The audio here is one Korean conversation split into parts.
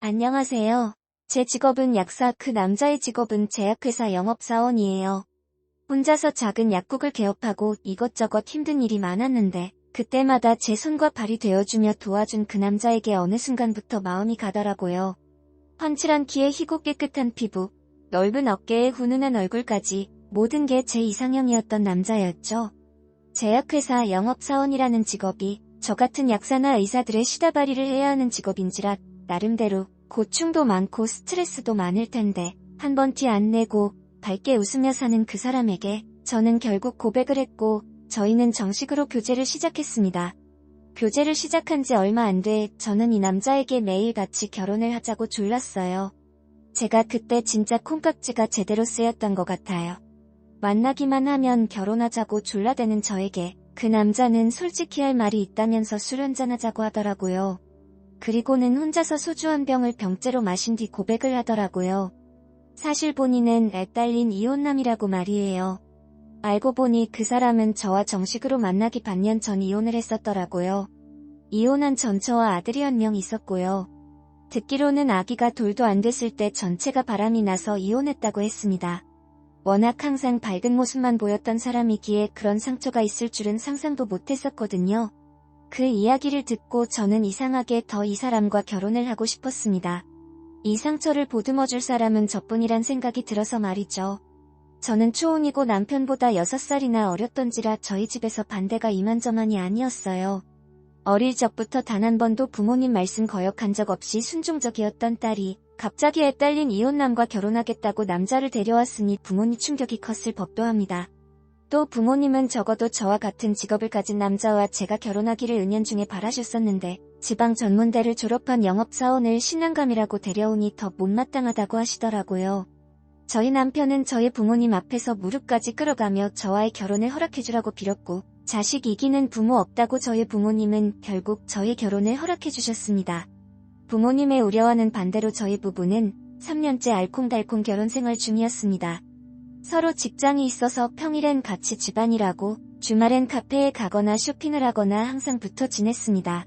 안녕하세요. 제 직업은 약사, 그 남자의 직업은 제약회사 영업사원이에요. 혼자서 작은 약국을 개업하고 이것저것 힘든 일이 많았는데 그때마다 제 손과 발이 되어주며 도와준 그 남자에게 어느 순간부터 마음이 가더라고요. 훤칠한 키에 희고 깨끗한 피부, 넓은 어깨에 훈훈한 얼굴까지 모든 게 제 이상형이었던 남자였죠. 제약회사 영업사원이라는 직업이 저 같은 약사나 의사들의 시다바리를 해야 하는 직업인지라 나름대로 고충도 많고 스트레스도 많을 텐데 한 번 티 안 내고 밝게 웃으며 사는 그 사람에게 저는 결국 고백을 했고 저희는 정식으로 교제를 시작했습니다. 교제를 시작한 지 얼마 안 돼 저는 이 남자에게 매일 같이 결혼을 하자고 졸랐어요. 제가 그때 진짜 콩깍지가 제대로 쓰였던 것 같아요. 만나기만 하면 결혼하자고 졸라대는 저에게 그 남자는 솔직히 할 말이 있다면서 술 한잔하자고 하더라고요. 그리고는 혼자서 소주 한 병을 병째로 마신 뒤 고백을 하더라고요. 사실 본인은 애 딸린 이혼남이라고 말이에요. 알고 보니 그 사람은 저와 정식으로 만나기 반년 전 이혼을 했었더라고요. 이혼한 전처와 아들이 한 명 있었고요. 듣기로는 아기가 돌도 안 됐을 때 전체가 바람이 나서 이혼했다고 했습니다. 워낙 항상 밝은 모습만 보였던 사람이기에 그런 상처가 있을 줄은 상상도 못했었거든요. 그 이야기를 듣고 저는 이상하게 더 이 사람과 결혼을 하고 싶었습니다. 이 상처를 보듬어줄 사람은 저뿐이란 생각이 들어서 말이죠. 저는 초혼이고 남편보다 6살이나 어렸던지라 저희 집에서 반대가 이만저만이 아니었어요. 어릴 적부터 단 한 번도 부모님 말씀 거역한 적 없이 순종적이었던 딸이 갑자기 애 딸린 이혼남과 결혼하겠다고 남자를 데려왔으니 부모님 충격이 컸을 법도 합니다. 또 부모님은 적어도 저와 같은 직업을 가진 남자와 제가 결혼하기를 은연중에 바라셨었는데 지방 전문대를 졸업한 영업사원을 신랑감이라고 데려오니 더 못마땅하다고 하시더라고요. 저희 남편은 저희 부모님 앞에서 무릎까지 끌어가며 저와의 결혼을 허락해주라고 빌었고 자식 이기는 부모 없다고 저희 부모님은 결국 저희 결혼을 허락해주셨습니다. 부모님의 우려와는 반대로 저희 부부는 3년째 알콩달콩 결혼 생활 중이었습니다. 서로 직장이 있어서 평일엔 같이 집안일하고 주말엔 카페에 가거나 쇼핑을 하거나 항상 붙어 지냈습니다.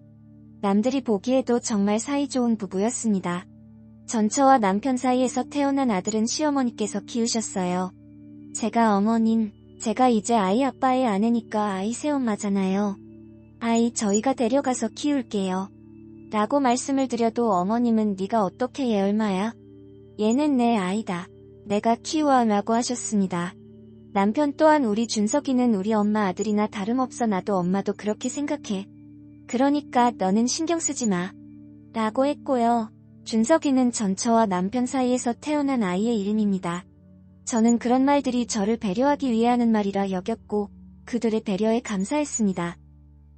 남들이 보기에도 정말 사이좋은 부부였습니다. 전처와 남편 사이에서 태어난 아들은 시어머니께서 키우셨어요. 제가 이제 아이 아빠의 아내니까 아이 새엄마잖아요. 아이 저희가 데려가서 키울게요. 라고 말씀을 드려도 어머님은 네가 어떻게 얘 얼마야? 얘는 내 아이다. 내가 키워 라고 하셨습니다. 남편 또한 우리 준석이는 우리 엄마 아들이나 다름없어 나도 엄마도 그렇게 생각해. 그러니까 너는 신경 쓰지 마. 라고 했고요. 준석이는 전처와 남편 사이에서 태어난 아이의 이름입니다. 저는 그런 말들이 저를 배려하기 위해 하는 말이라 여겼고 그들의 배려에 감사했습니다.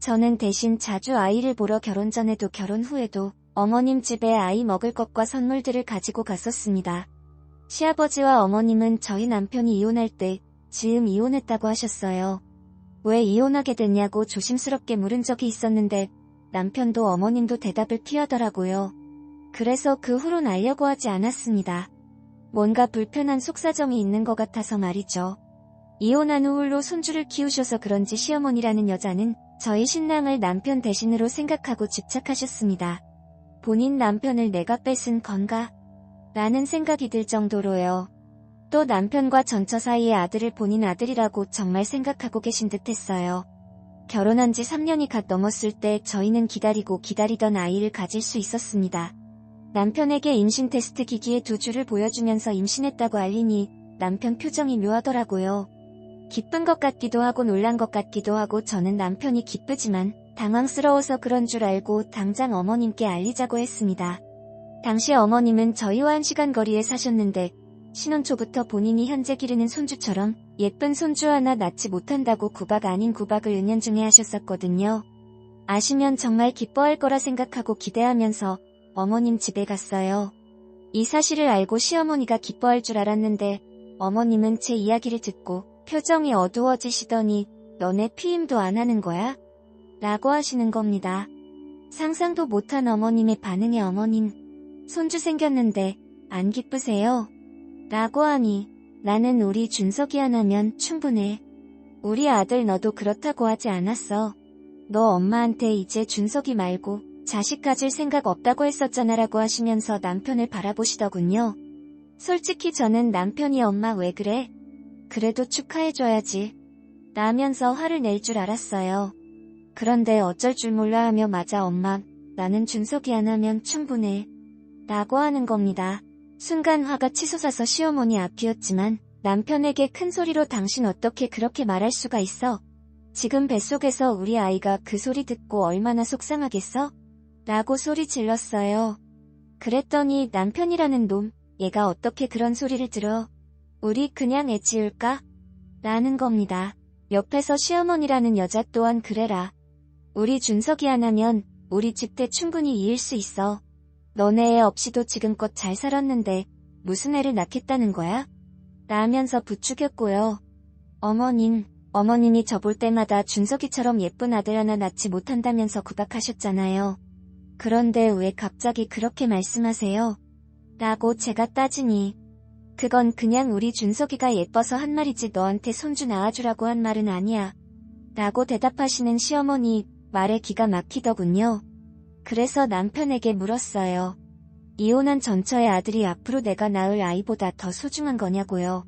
저는 대신 자주 아이를 보러 결혼 전에도 결혼 후에도 어머님 집에 아이 먹을 것과 선물들을 가지고 갔었습니다. 시아버지와 어머님은 저희 남편이 이혼할 때 즈음 이혼했다고 하셨어요. 왜 이혼하게 됐냐고 조심스럽게 물은 적이 있었는데 남편도 어머님도 대답을 피하더라고요. 그래서 그 후론 알려고 하지 않았습니다. 뭔가 불편한 속사정이 있는 것 같아서 말이죠. 이혼한 후 홀로 손주를 키우셔서 그런지 시어머니라는 여자는 저희 신랑을 남편 대신으로 생각하고 집착하셨습니다. 본인 남편을 내가 뺏은 건가? 라는 생각이 들 정도로요. 또 남편과 전처 사이의 아들을 본인 아들이라고 정말 생각하고 계신 듯 했어요. 결혼한 지 3년이 갓 넘었을 때 저희는 기다리던 아이를 가질 수 있었습니다. 남편에게 임신 테스트 기기의 2주를 보여주면서 임신했다고 알리니 남편 표정이 묘하더라고요. 기쁜 것 같기도 하고 놀란 것 같기도 하고 저는 남편이 기쁘지만 당황스러워서 그런 줄 알고 당장 어머님께 알리자고 했습니다. 당시 어머님은 저희와 1시간 거리에 사셨는데 신혼 초부터 본인이 현재 기르는 손주처럼 예쁜 손주 하나 낳지 못한다고 구박 아닌 구박을 은연중에 하셨었거든요. 아시면 정말 기뻐할 거라 생각하고 기대하면서 어머님 집에 갔어요. 이 사실을 알고 시어머니가 기뻐할 줄 알았는데 어머님은 제 이야기를 듣고 표정이 어두워지시더니 너네 피임도 안 하는 거야? 라고 하시는 겁니다. 상상도 못한 어머님의 반응에 어머님, 손주 생겼는데 안 기쁘세요? 라고 하니 나는 우리 준석이 하나면 충분해. 우리 아들 너도 그렇다고 하지 않았어. 너 엄마한테 이제 준석이 말고 자식 가질 생각 없다고 했었잖아 라고 하시면서 남편을 바라보시더군요. 솔직히 저는 남편이 엄마 왜 그래? 그래도 축하해줘야지. 라면서 화를 낼 줄 알았어요. 그런데 어쩔 줄 몰라 하며 맞아 엄마, 나는 준석이 안 하면 충분해. 라고 하는 겁니다. 순간 화가 치솟아서 시어머니 앞이었지만 남편에게 큰 소리로 당신 어떻게 그렇게 말할 수가 있어? 지금 뱃속에서 우리 아이가 그 소리 듣고 얼마나 속상하겠어? 라고 소리 질렀어요. 그랬더니 남편이라는 놈, 얘가 어떻게 그런 소리를 들어? 우리 그냥 애 지울까? 라는 겁니다. 옆에서 시어머니라는 여자 또한 그래라. 우리 준석이 안 하면 우리 집대 충분히 이을 수 있어. 너네 애 없이도 지금껏 잘 살았는데 무슨 애를 낳겠다는 거야? 라면서 부추겼고요. 어머님이 저 볼 때마다 준석이처럼 예쁜 아들 하나 낳지 못한다면서 구박하셨잖아요. 그런데 왜 갑자기 그렇게 말씀하세요? 라고 제가 따지니 그건 그냥 우리 준석이가 예뻐서 한 말이지 너한테 손주 낳아주라고 한 말은 아니야. 라고 대답하시는 시어머니 말에 기가 막히더군요. 그래서 남편에게 물었어요. 이혼한 전처의 아들이 앞으로 내가 낳을 아이보다 더 소중한 거냐고요.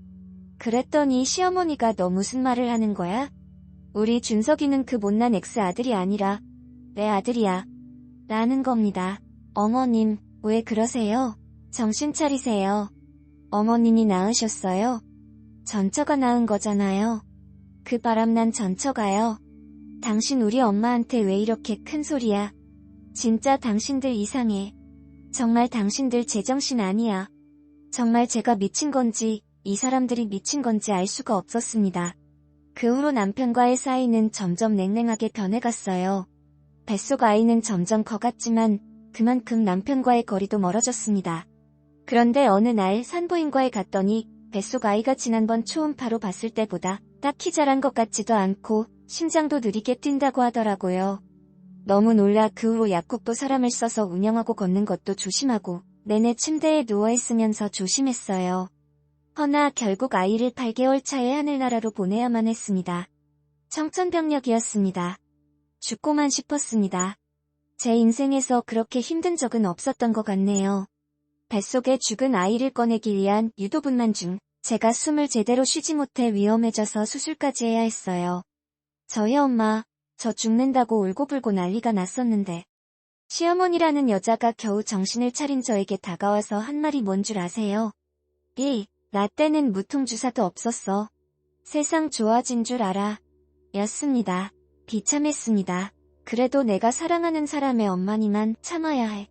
그랬더니 시어머니가 너 무슨 말을 하는 거야? 우리 준석이는 그 못난 엑스 아들이 아니라 내 아들이야. 라는 겁니다. 어머님, 왜 그러세요? 정신 차리세요. 어머님이 낳으셨어요? 전처가 낳은 거잖아요. 그 바람난 전처가요. 당신 우리 엄마한테 왜 이렇게 큰 소리야? 진짜 당신들 이상해. 정말 당신들 제정신 아니야. 정말 제가 미친 건지 이 사람들이 미친 건지 알 수가 없었습니다. 그 후로 남편과의 사이는 점점 냉랭하게 변해갔어요. 뱃속 아이는 점점 커갔지만 그만큼 남편과의 거리도 멀어졌습니다. 그런데 어느 날 산부인과에 갔더니 뱃속 아이가 지난번 초음파로 봤을 때보다 딱히 자란 것 같지도 않고 심장도 느리게 뛴다고 하더라고요. 너무 놀라 그 후로 약국도 사람을 써서 운영하고 걷는 것도 조심하고 내내 침대에 누워있으면서 조심했어요. 허나 결국 아이를 8개월 차에 하늘나라로 보내야만 했습니다. 청천벽력이었습니다. 죽고만 싶었습니다. 제 인생에서 그렇게 힘든 적은 없었던 것 같네요. 뱃속에 죽은 아이를 꺼내기 위한 유도분만 중 제가 숨을 제대로 쉬지 못해 위험해져서 수술까지 해야 했어요. 저희 엄마, 저 죽는다고 울고불고 난리가 났었는데 시어머니라는 여자가 겨우 정신을 차린 저에게 다가와서 한 말이 뭔 줄 아세요? 나 때는 무통주사도 없었어. 세상 좋아진 줄 알아. 였습니다. 비참했습니다. 그래도 내가 사랑하는 사람의 엄마니만 참아야 해.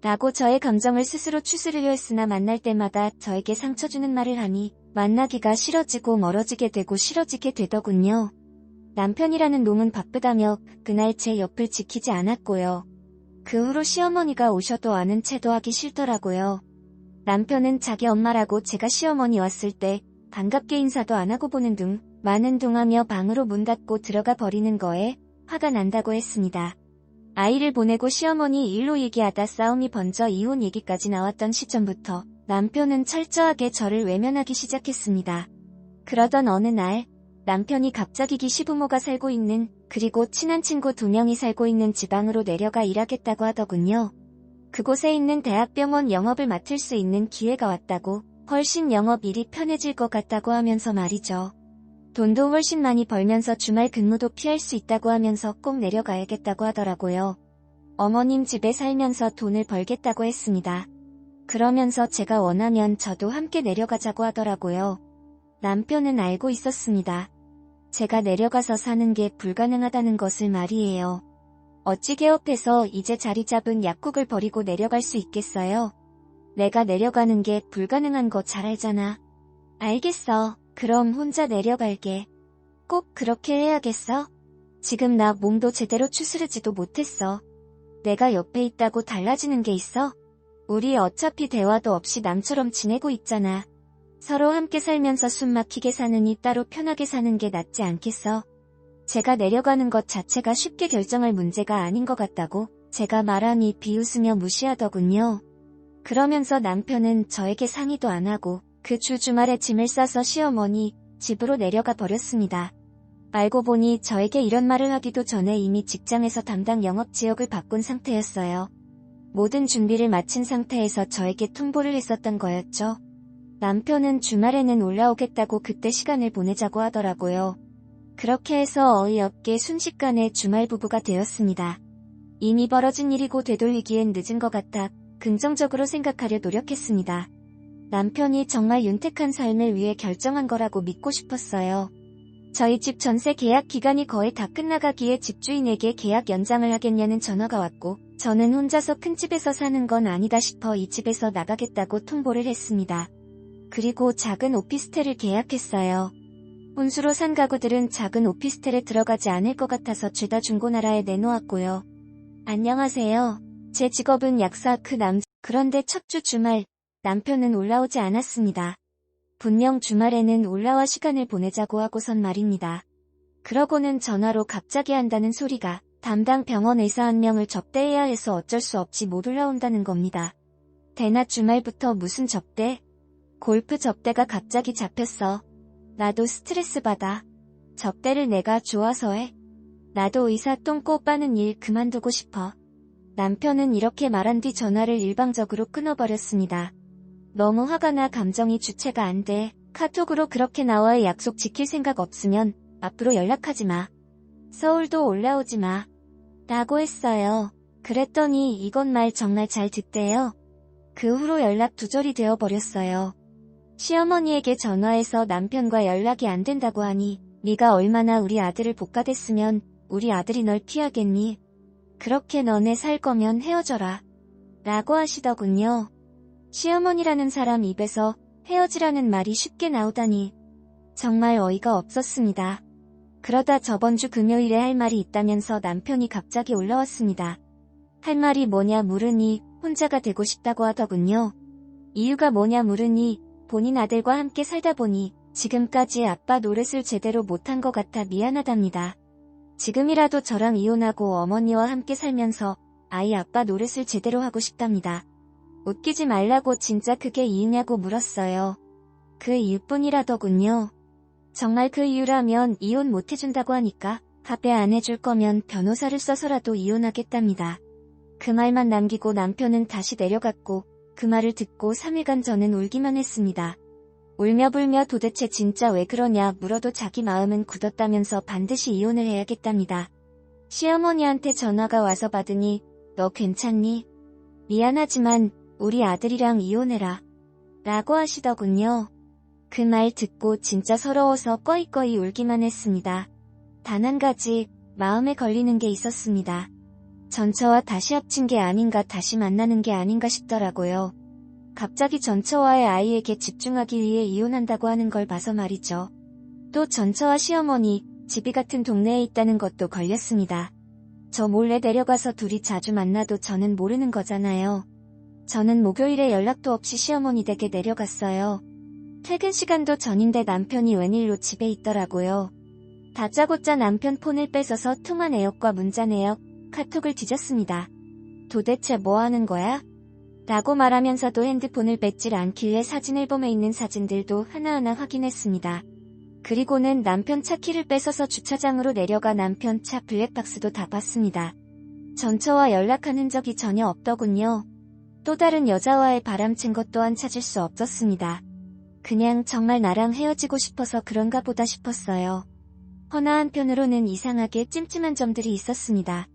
라고 저의 감정을 스스로 추스르려 했으나 만날 때마다 저에게 상처 주는 말을 하니 만나기가 싫어지고 멀어지게 되고 싫어지게 되더군요. 남편이라는 놈은 바쁘다며 그날 제 옆을 지키지 않았고요. 그 후로 시어머니가 오셔도 아는 체도 하기 싫더라고요. 남편은 자기 엄마라고 제가 시어머니 왔을 때 반갑게 인사도 안 하고 보는 둥 마는 둥하며 방으로 문 닫고 들어가 버리는 거에 화가 난다고 했습니다. 아이를 보내고 시어머니 일로 얘기하다 싸움이 번져 이혼 얘기까지 나왔던 시점부터 남편은 철저하게 저를 외면하기 시작했습니다. 그러던 어느 날 남편이 갑자기 시부모가 살고 있는 그리고 친한 친구 2명이 살고 있는 지방으로 내려가 일하겠다고 하더군요. 그곳에 있는 대학병원 영업을 맡을 수 있는 기회가 왔다고 훨씬 영업일이 편해질 것 같다고 하면서 말이죠. 돈도 훨씬 많이 벌면서 주말 근무도 피할 수 있다고 하면서 꼭 내려가야겠다고 하더라고요. 어머님 집에 살면서 돈을 벌겠다고 했습니다. 그러면서 제가 원하면 저도 함께 내려가자고 하더라고요. 남편은 알고 있었습니다. 제가 내려가서 사는 게 불가능하다는 것을 말이에요. 어찌 개업해서 이제 자리 잡은 약국을 버리고 내려갈 수 있겠어요? 내가 내려가는 게 불가능한 거 잘 알잖아. 알겠어. 그럼 혼자 내려갈게. 꼭 그렇게 해야겠어? 지금 나 몸도 제대로 추스르지도 못했어. 내가 옆에 있다고 달라지는 게 있어? 우리 어차피 대화도 없이 남처럼 지내고 있잖아. 서로 함께 살면서 숨 막히게 사느니 따로 편하게 사는 게 낫지 않겠어? 제가 내려가는 것 자체가 쉽게 결정할 문제가 아닌 것 같다고 제가 말하니 비웃으며 무시하더군요. 그러면서 남편은 저에게 상의도 안 하고 그 주 주말에 짐을 싸서 시어머니 집으로 내려가 버렸습니다. 알고 보니 저에게 이런 말을 하기도 전에 이미 직장에서 담당 영업 지역을 바꾼 상태였어요. 모든 준비를 마친 상태에서 저에게 통보를 했었던 거였죠. 남편은 주말에는 올라오겠다고 그때 시간을 보내자고 하더라고요. 그렇게 해서 어이없게 순식간에 주말 부부가 되었습니다. 이미 벌어진 일이고 되돌리기엔 늦은 것 같아 긍정적으로 생각하려 노력했습니다. 남편이 정말 윤택한 삶을 위해 결정한 거라고 믿고 싶었어요. 저희 집 전세 계약 기간이 거의 다 끝나가기에 집주인에게 계약 연장을 하겠냐는 전화가 왔고 저는 혼자서 큰 집에서 사는 건 아니다 싶어 이 집에서 나가겠다고 통보를 했습니다. 그리고 작은 오피스텔을 계약했어요. 혼수로 산 가구들은 작은 오피스텔에 들어가지 않을 것 같아서 죄다 중고나라에 내놓았고요. 안녕하세요. 제 직업은 약사 그런데 첫 주 주말 남편은 올라오지 않았습니다. 분명 주말에는 올라와 시간을 보내자고 하고선 말입니다. 그러고는 전화로 갑자기 한다는 소리가 담당 병원 의사 한 명을 접대해야 해서 어쩔 수 없이 못 올라온다는 겁니다. 대낮 주말부터 무슨 접대? 골프 접대가 갑자기 잡혔어. 나도 스트레스 받아. 접대를 내가 좋아서 해. 나도 의사 똥꼬 빠는 일 그만두고 싶어. 남편은 이렇게 말한 뒤 전화를 일방적으로 끊어버렸습니다. 너무 화가 나 감정이 주체가 안 돼. 카톡으로 그렇게 나와의 약속 지킬 생각 없으면 앞으로 연락하지 마. 서울도 올라오지 마. 라고 했어요. 그랬더니 이건 말 정말 잘 듣대요. 그 후로 연락 두절이 되어버렸어요. 시어머니에게 전화해서 남편과 연락이 안 된다고 하니 네가 얼마나 우리 아들을 복가됐으면 우리 아들이 널 피하겠니? 그렇게 너네 살 거면 헤어져라. 라고 하시더군요. 시어머니라는 사람 입에서 헤어지라는 말이 쉽게 나오다니 정말 어이가 없었습니다. 그러다 저번 주 금요일에 할 말이 있다면서 남편이 갑자기 올라왔습니다. 할 말이 뭐냐 물으니 혼자가 되고 싶다고 하더군요. 이유가 뭐냐 물으니 본인 아들과 함께 살다 보니 지금까지 아빠 노릇을 제대로 못한 것 같아 미안하답니다. 지금이라도 저랑 이혼하고 어머니와 함께 살면서 아이 아빠 노릇을 제대로 하고 싶답니다. 웃기지 말라고 진짜 그게 이유냐고 물었어요. 그 이유뿐이라더군요. 정말 그 이유라면 이혼 못해준다고 하니까 합의 안 해줄 거면 변호사를 써서라도 이혼하겠답니다. 그 말만 남기고 남편은 다시 내려갔고 그 말을 듣고 3일간 저는 울기만 했습니다. 울며불며 도대체 진짜 왜 그러냐 물어도 자기 마음은 굳었다면서 반드시 이혼을 해야겠답니다. 시어머니한테 전화가 와서 받으니 너 괜찮니? 미안하지만 우리 아들이랑 이혼해라. 라고 하시더군요. 그 말 듣고 진짜 서러워서 꺼이꺼이 울기만 했습니다. 단 한 가지 마음에 걸리는 게 있었습니다. 전처와 다시 합친 게 아닌가 다시 만나는 게 아닌가 싶더라고요. 갑자기 전처와의 아이에게 집중하기 위해 이혼한다고 하는 걸 봐서 말이죠. 또 전처와 시어머니 집이 같은 동네에 있다는 것도 걸렸습니다. 저 몰래 내려가서 둘이 자주 만나도 저는 모르는 거잖아요. 저는 목요일에 연락도 없이 시어머니 댁에 내려갔어요. 퇴근 시간도 전인데 남편이 웬일로 집에 있더라고요. 다짜고짜 남편 폰을 뺏어서 통화 내역과 문자 내역, 카톡을 뒤졌습니다. 도대체 뭐 하는 거야? 라고 말하면서도 핸드폰을 뺏질 않길래 사진 앨범에 있는 사진들도 하나하나 확인했습니다. 그리고는 남편 차 키를 뺏어서 주차장으로 내려가 남편 차 블랙박스도 다 봤습니다. 전처와 연락한 흔적이 전혀 없더군요. 또 다른 여자와의 바람친 것 또한 찾을 수 없었습니다. 그냥 정말 나랑 헤어지고 싶어서 그런가 보다 싶었어요. 허나 한편으로는 이상하게 찜찜한 점들이 있었습니다.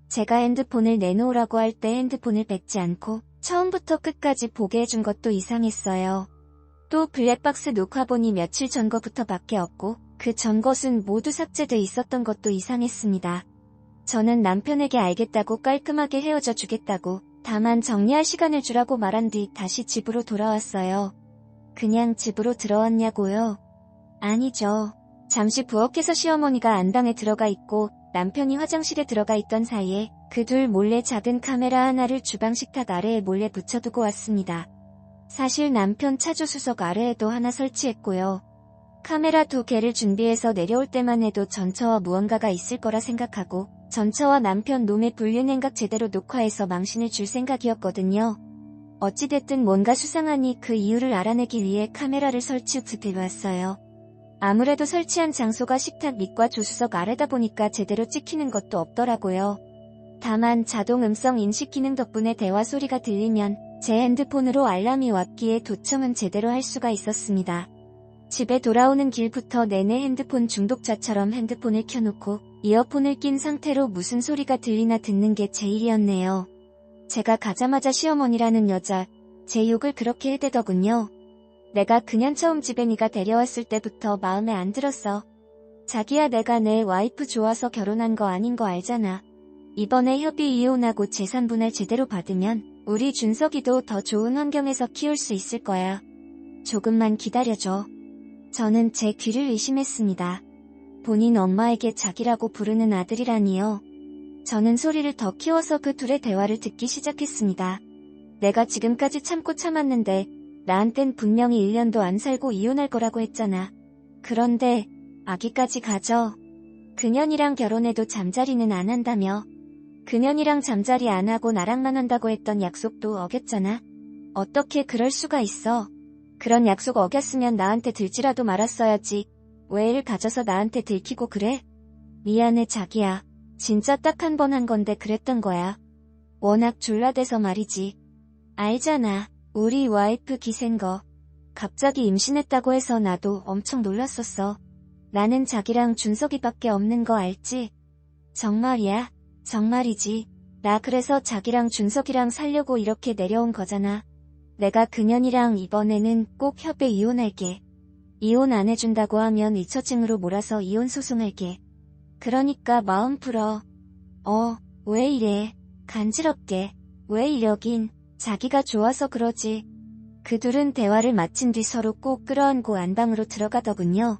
제가 핸드폰을 내놓으라고 할 때 핸드폰을 뺏지 않고 처음부터 끝까지 보게 해준 것도 이상했어요. 또 블랙박스 녹화본이 며칠 전 거부터 밖에 없고 그 전 것은 모두 삭제돼 있었던 것도 이상했습니다. 저는 남편에게 알겠다고 깔끔하게 헤어져 주겠다고 다만 정리할 시간을 주라고 말한 뒤 다시 집으로 돌아왔어요. 그냥 집으로 들어왔냐고요? 아니죠. 잠시 부엌에서 시어머니가 안방에 들어가 있고 남편이 화장실에 들어가 있던 사이에 그 둘 몰래 작은 카메라 하나를 주방 식탁 아래에 몰래 붙여두고 왔습니다. 사실 남편 차조수석 아래에도 하나 설치했고요. 카메라 2개를 준비해서 내려올 때만 해도 전처와 무언가가 있을 거라 생각하고 전처와 남편 놈의 불륜행각 제대로 녹화해서 망신을 줄 생각이었거든요. 어찌됐든 뭔가 수상하니 그 이유를 알아내기 위해 카메라를 설치 후 들어왔어요. 아무래도 설치한 장소가 식탁 밑과 조수석 아래다 보니까 제대로 찍히는 것도 없더라고요. 다만 자동 음성 인식 기능 덕분에 대화 소리가 들리면 제 핸드폰으로 알람이 왔기에 도청은 제대로 할 수가 있었습니다. 집에 돌아오는 길부터 내내 핸드폰 중독자처럼 핸드폰을 켜놓고 이어폰을 낀 상태로 무슨 소리가 들리나 듣는 게 제 일이었네요. 제가 가자마자 시어머니라는 여자, 제 욕을 그렇게 해대더군요. 내가 그년 처음 집에 네가 데려왔을 때부터 마음에 안 들었어. 자기야, 내가 내 와이프 좋아서 결혼한 거 아닌 거 알잖아. 이번에 협의 이혼하고 재산 분할 제대로 받으면 우리 준석이도 더 좋은 환경에서 키울 수 있을 거야. 조금만 기다려줘. 저는 제 귀를 의심했습니다. 본인 엄마에게 자기라고 부르는 아들이라니요. 저는 소리를 더 키워서 그 둘의 대화를 듣기 시작했습니다. 내가 지금까지 참고 참았는데 나한텐 분명히 1년도 안 살고 이혼할 거라고 했잖아. 그런데 아기까지 가져. 그년이랑 결혼해도 잠자리는 안 한다며. 그년이랑 잠자리 안 하고 나랑만 한다고 했던 약속도 어겼잖아. 어떻게 그럴 수가 있어. 그런 약속 어겼으면 나한테 들지라도 말았어야지. 왜 애를 가져서 나한테 들키고 그래? 미안해 자기야. 진짜 딱 한 번 한 건데 그랬던 거야. 워낙 졸라대서 말이지. 알잖아. 우리 와이프 기센 거. 갑자기 임신했다고 해서 나도 엄청 놀랐었어. 나는 자기랑 준석이밖에 없는 거 알지? 정말이야? 정말이지. 나 그래서 자기랑 준석이랑 살려고 이렇게 내려온 거잖아. 내가 그년이랑 이번에는 꼭 협의 이혼할게. 이혼 안 해준다고 하면 이처증으로 몰아서 이혼 소송할게. 그러니까 마음 풀어. 왜 이래. 간지럽게. 왜 이러긴. 자기가 좋아서 그러지. 그 둘은 대화를 마친 뒤 서로 꼭 끌어안고 안방으로 들어가더군요.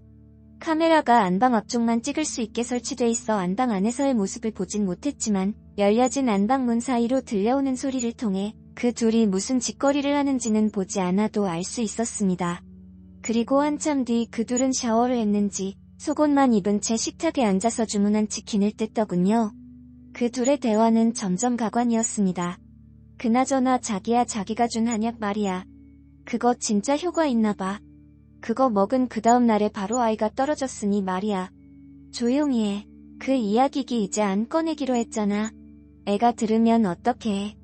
카메라가 안방 앞쪽만 찍을 수 있게 설치돼 있어 안방 안에서의 모습을 보진 못했지만 열려진 안방 문 사이로 들려오는 소리를 통해 그 둘이 무슨 짓거리를 하는지는 보지 않아도 알 수 있었습니다. 그리고 한참 뒤 그 둘은 샤워를 했는지 속옷만 입은 채 식탁에 앉아서 주문한 치킨을 뜯더군요. 그 둘의 대화는 점점 가관이었습니다. 그나저나 자기야, 자기가 준 한약 말이야. 그거 진짜 효과 있나 봐. 그거 먹은 그 다음 날에 바로 아이가 떨어졌으니 말이야. 조용히 해. 그 이야기기 이제 안 꺼내기로 했잖아. 애가 들으면 어떡해.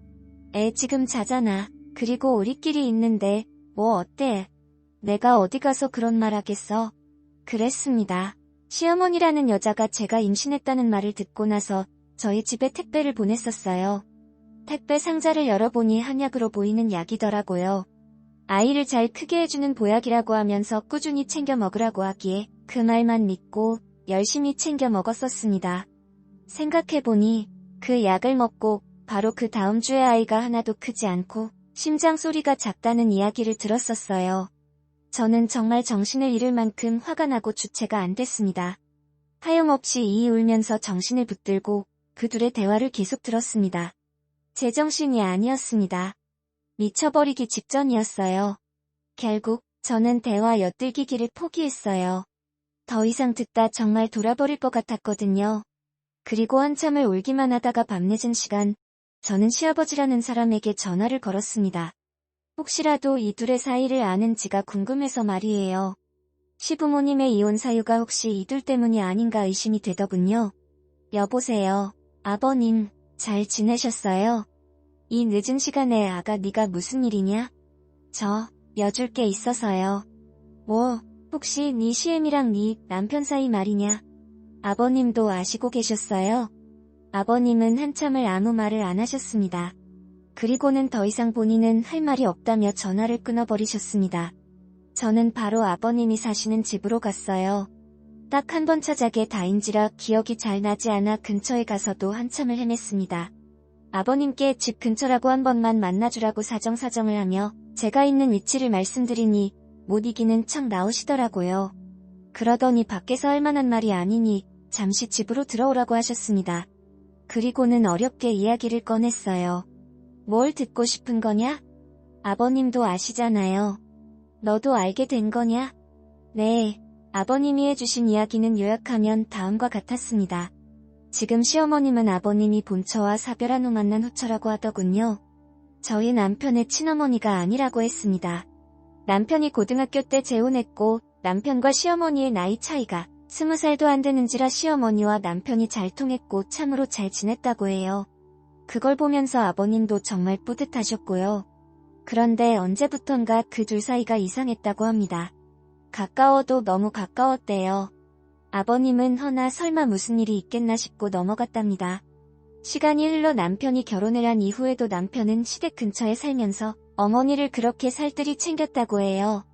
애 지금 자잖아. 그리고 우리끼리 있는데 뭐 어때? 내가 어디 가서 그런 말 하겠어. 그랬습니다. 시어머니라는 여자가 제가 임신했다는 말을 듣고 나서 저희 집에 택배를 보냈었어요. 택배 상자를 열어보니 한약으로 보이는 약이더라고요. 아이를 잘 크게 해주는 보약이라고 하면서 꾸준히 챙겨 먹으라고 하기에 그 말만 믿고 열심히 챙겨 먹었었습니다. 생각해보니 그 약을 먹고 바로 그 다음 주에 아이가 하나도 크지 않고 심장 소리가 작다는 이야기를 들었었어요. 저는 정말 정신을 잃을 만큼 화가 나고 주체가 안 됐습니다. 하염없이 울면서 정신을 붙들고 그 둘의 대화를 계속 들었습니다. 제정신이 아니었습니다. 미쳐버리기 직전이었어요. 결국 저는 대화 엿들기기를 포기했어요. 더 이상 듣다 정말 돌아버릴 것 같았거든요. 그리고 한참을 울기만 하다가 밤늦은 시간, 저는 시아버지라는 사람에게 전화를 걸었습니다. 혹시라도 이 둘의 사이를 아는지가 궁금해서 말이에요. 시부모님의 이혼 사유가 혹시 이 둘 때문이 아닌가 의심이 되더군요. 여보세요. 아버님, 잘 지내셨어요? 이 늦은 시간에 아가 네가 무슨 일이냐? 저 여줄 게 있어서요. 뭐, 혹시 네 시엠이랑 네 남편 사이 말이냐? 아버님도 아시고 계셨어요? 아버님은 한참을 아무 말을 안 하셨습니다. 그리고는 더 이상 본인은 할 말이 없다며 전화를 끊어버리셨습니다. 저는 바로 아버님이 사시는 집으로 갔어요. 딱 한 번 찾아게 다인지라 기억이 잘 나지 않아 근처에 가서도 한참을 헤맸습니다. 아버님께 집 근처라고 한 번만 만나주라고 사정을 하며 제가 있는 위치를 말씀드리니 못 이기는 척 나오시더라고요. 그러더니 밖에서 할 만한 말이 아니니 잠시 집으로 들어오라고 하셨습니다. 그리고는 어렵게 이야기를 꺼냈어요. 뭘 듣고 싶은 거냐? 아버님도 아시잖아요. 너도 알게 된 거냐? 네, 아버님이 해주신 이야기는 요약하면 다음과 같았습니다. 지금 시어머님은 아버님이 본처와 사별한 후 만난 후처라고 하더군요. 저희 남편의 친어머니가 아니라고 했습니다. 남편이 고등학교 때 재혼했고 남편과 시어머니의 나이 차이가 20살도 안 되는지라 시어머니와 남편이 잘 통했고 참으로 잘 지냈다고 해요. 그걸 보면서 아버님도 정말 뿌듯하셨고요. 그런데 언제부턴가 그 둘 사이가 이상했다고 합니다. 가까워도 너무 가까웠대요. 아버님은 허나 설마 무슨 일이 있겠나 싶고 넘어갔답니다. 시간이 흘러 남편이 결혼을 한 이후에도 남편은 시댁 근처에 살면서 어머니를 그렇게 살뜰히 챙겼다고 해요.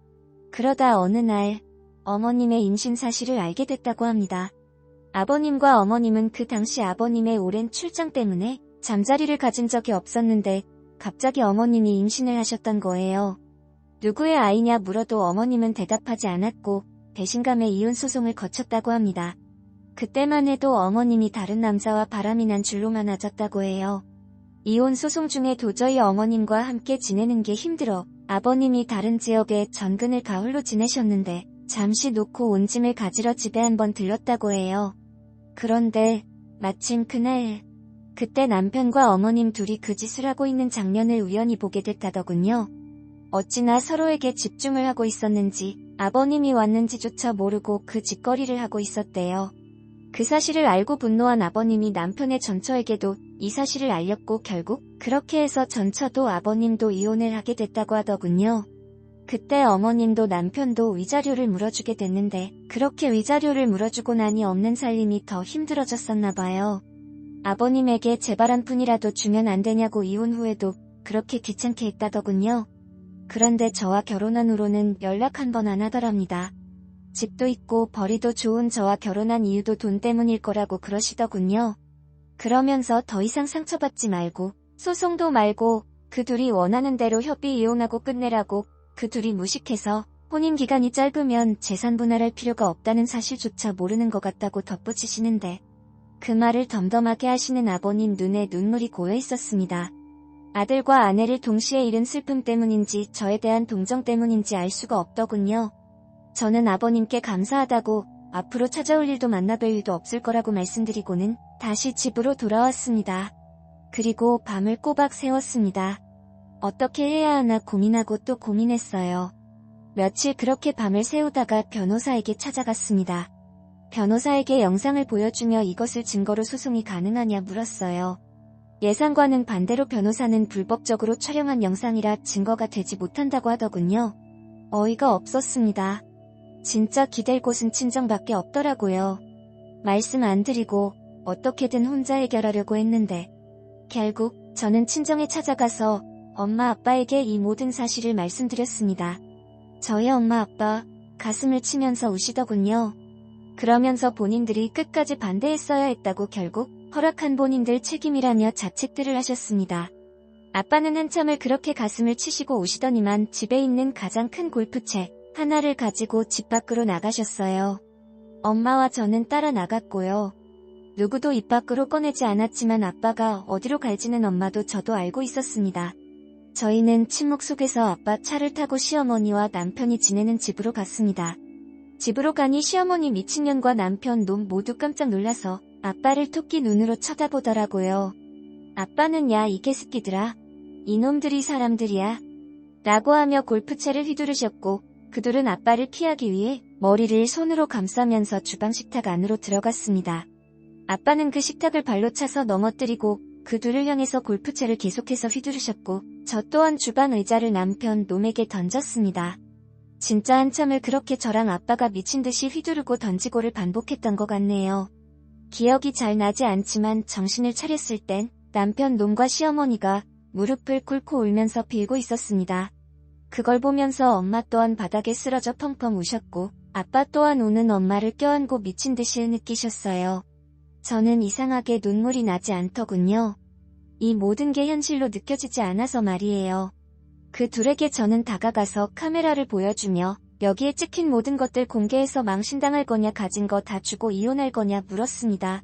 그러다 어느 날 어머님의 임신 사실을 알게 됐다고 합니다. 아버님과 어머님은 그 당시 아버님의 오랜 출장 때문에 잠자리를 가진 적이 없었는데 갑자기 어머님이 임신을 하셨던 거예요. 누구의 아이냐 물어도 어머님은 대답하지 않았고 배신감에 이혼 소송을 거쳤다고 합니다. 그때만 해도 어머님이 다른 남자와 바람이 난 줄로만 아졌다고 해요. 이혼 소송 중에 도저히 어머님과 함께 지내는 게 힘들어 아버님이 다른 지역에 전근을 가홀로 지내셨는데 잠시 놓고 온 짐을 가지러 집에 한번 들렀다고 해요. 그런데 마침 그때 남편과 어머님 둘이 그 짓을 하고 있는 장면을 우연히 보게 됐다더군요. 어찌나 서로에게 집중을 하고 있었는지 아버님이 왔는지조차 모르고 그 짓거리를 하고 있었대요. 그 사실을 알고 분노한 아버님이 남편의 전처에게도 이 사실을 알렸고 결국 그렇게 해서 전처도 아버님도 이혼을 하게 됐다고 하더군요. 그때 어머님도 남편도 위자료를 물어주게 됐는데 그렇게 위자료를 물어주고 나니 없는 살림이 더 힘들어졌었나 봐요. 아버님에게 제발 한 푼이라도 주면 안 되냐고 이혼 후에도 그렇게 귀찮게 했다더군요. 그런데 저와 결혼한 후로는 연락 한 번 안 하더랍니다. 집도 있고 벌이도 좋은 저와 결혼한 이유도 돈 때문일 거라고 그러시더군요. 그러면서 더 이상 상처받지 말고 소송도 말고 그 둘이 원하는 대로 협의 이혼하고 끝내라고 그 둘이 무식해서 혼인 기간이 짧으면 재산 분할할 필요가 없다는 사실조차 모르는 것 같다고 덧붙이시는데 그 말을 덤덤하게 하시는 아버님 눈에 눈물이 고여 있었습니다. 아들과 아내를 동시에 잃은 슬픔 때문인지 저에 대한 동정 때문인지 알 수가 없더군요. 저는 아버님께 감사하다고 앞으로 찾아올 일도 만나뵐 일도 없을 거라고 말씀드리고는 다시 집으로 돌아왔습니다. 그리고 밤을 꼬박 새웠습니다. 어떻게 해야 하나 고민하고 또 고민했어요. 며칠 그렇게 밤을 새우다가 변호사에게 찾아갔습니다. 변호사에게 영상을 보여주며 이것을 증거로 소송이 가능하냐 물었어요. 예상과는 반대로 변호사는 불법적으로 촬영한 영상이라 증거가 되지 못한다고 하더군요. 어이가 없었습니다. 진짜 기댈 곳은 친정밖에 없더라고요. 말씀 안 드리고 어떻게든 혼자 해결하려고 했는데 결국 저는 친정에 찾아가서 엄마 아빠에게 이 모든 사실을 말씀드렸습니다. 저희 엄마 아빠 가슴을 치면서 우시더군요. 그러면서 본인들이 끝까지 반대했어야 했다고 결국 허락한 본인들 책임이라며 자책들을 하셨습니다. 아빠는 한참을 그렇게 가슴을 치시고 우시더니만 집에 있는 가장 큰 골프채 하나를 가지고 집 밖으로 나가셨어요. 엄마와 저는 따라 나갔고요. 누구도 입 밖으로 꺼내지 않았지만 아빠가 어디로 갈지는 엄마도 저도 알고 있었습니다. 저희는 침묵 속에서 아빠 차를 타고 시어머니와 남편이 지내는 집으로 갔습니다. 집으로 가니 시어머니 미친년과 남편 놈 모두 깜짝 놀라서 아빠를 토끼 눈으로 쳐다보더라고요. 아빠는 야 이 개새끼들아, 이놈들이 사람들이야 라고 하며 골프채를 휘두르셨고 그들은 아빠를 피하기 위해 머리를 손으로 감싸면서 주방 식탁 안으로 들어갔습니다. 아빠는 그 식탁을 발로 차서 넘어뜨리고 그 둘을 향해서 골프채를 계속해서 휘두르셨고 저 또한 주방 의자를 남편 놈에게 던졌습니다. 진짜 한참을 그렇게 저랑 아빠가 미친듯이 휘두르고 던지고를 반복했던 것 같네요. 기억이 잘 나지 않지만 정신을 차렸을 땐 남편 놈과 시어머니가 무릎을 꿇고 울면서 빌고 있었습니다. 그걸 보면서 엄마 또한 바닥에 쓰러져 펑펑 우셨고 아빠 또한 우는 엄마를 껴안고 미친듯이 느끼셨어요. 저는 이상하게 눈물이 나지 않더군요. 이 모든 게 현실로 느껴지지 않아서 말이에요. 그 둘에게 저는 다가가서 카메라를 보여주며 여기에 찍힌 모든 것들 공개해서 망신당할 거냐 가진 거 다 주고 이혼할 거냐 물었습니다.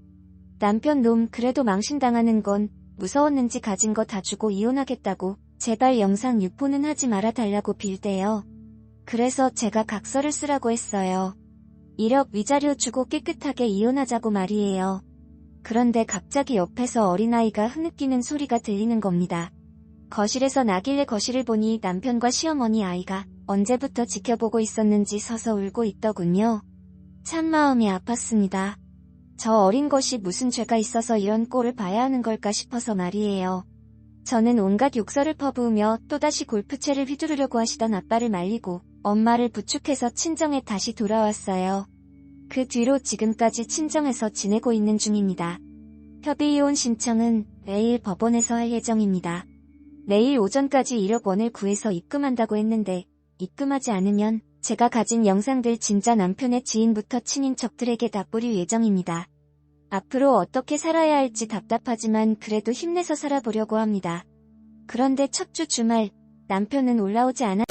남편 놈 그래도 망신당하는 건 무서웠는지 가진 거 다 주고 이혼하겠다고 제발 영상 유포는 하지 말아 달라고 빌대요. 그래서 제가 각서를 쓰라고 했어요. 1억 위자료 주고 깨끗하게 이혼하자고 말이에요. 그런데 갑자기 옆에서 어린아이가 흐느끼는 소리가 들리는 겁니다. 거실에서 나길래 거실을 보니 남편과 시어머니 아이가 언제부터 지켜보고 있었는지 서서 울고 있더군요. 참 마음이 아팠습니다. 저 어린 것이 무슨 죄가 있어서 이런 꼴을 봐야 하는 걸까 싶어서 말이에요. 저는 온갖 욕설을 퍼부으며 또다시 골프채를 휘두르려고 하시던 아빠를 말리고 엄마를 부축해서 친정에 다시 돌아왔어요. 그 뒤로 지금까지 친정에서 지내고 있는 중입니다. 협의이혼 신청은 내일 법원에서 할 예정입니다. 내일 오전까지 1억 원을 구해서 입금한다고 했는데 입금하지 않으면 제가 가진 영상들 진짜 남편의 지인부터 친인척들에게 다 뿌릴 예정입니다. 앞으로 어떻게 살아야 할지 답답하지만 그래도 힘내서 살아보려고 합니다. 그런데 첫 주 주말 남편은 올라오지 않았습니다.